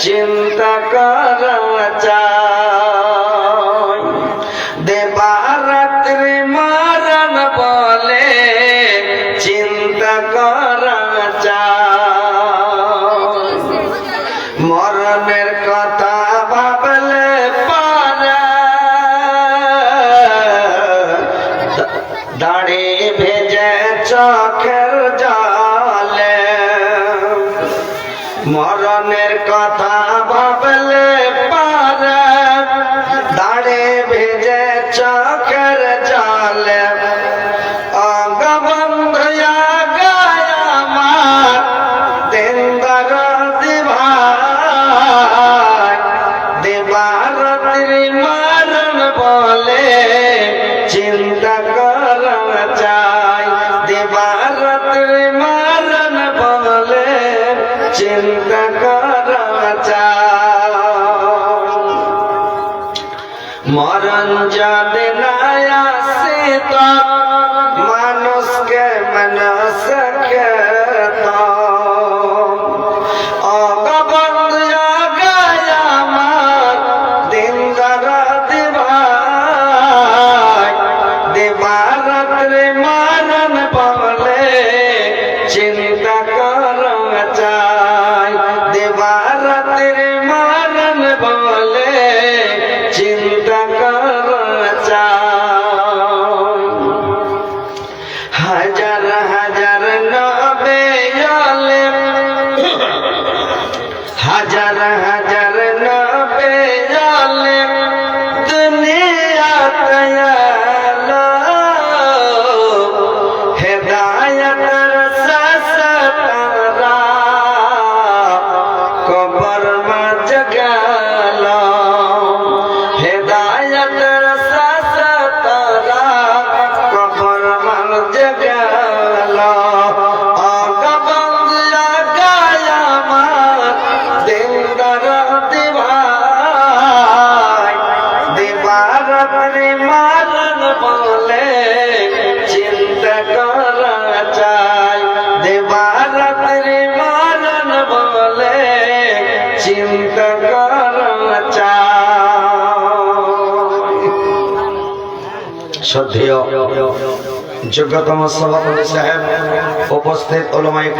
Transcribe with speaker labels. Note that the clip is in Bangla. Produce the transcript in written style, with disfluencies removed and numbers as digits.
Speaker 1: চিন্তা করা চাই দেবারাত্রি মরণ বলে চিন্তা করা চাই মরণের কথা ভাবলে পারে দাড়ি ভেজে চোখের জলে মরণের কথা ভাবলে পারে দাড়ি ভেজে চোখের জলে অঙ্গ বন্ধয়া গায় আমার দিন দরদি ভাই দেবারাত্রি মরণ বলে চিন্তা করা চাই দেবারাত্রি মরণ বলে চিন্তা করা চাই মরণ যদি না আসে তো মানুষকে মানুষ খেত অগবন্ধয়া গায় আমার দিন দরদি ভাই দেবারাত্রি মরণ বলে চিন্তা করা চাই দেবারাত্রি মরণ বলে চিন্তা করা চাই হাজার হাজার নবে আলেম হাজার হাজার নবে আলেম দুনিয়াতে আলো হেদায়েতের সাসতারা কবর মাঝ গেল হেদায়েতের সাসতারা কবর মাঝ গেল অগবন্ধয়া গায় আমার দিন দরদি ভাই দেবারাত্রি মরণ বলে চিন্তা করা চাই দেবারাত্রি মরণ বলে চিন্তা করা চাই শ্রদ্ধেয় যোগ্যতম সভাপতি সাহেব উপস্থিত ওলামায়ে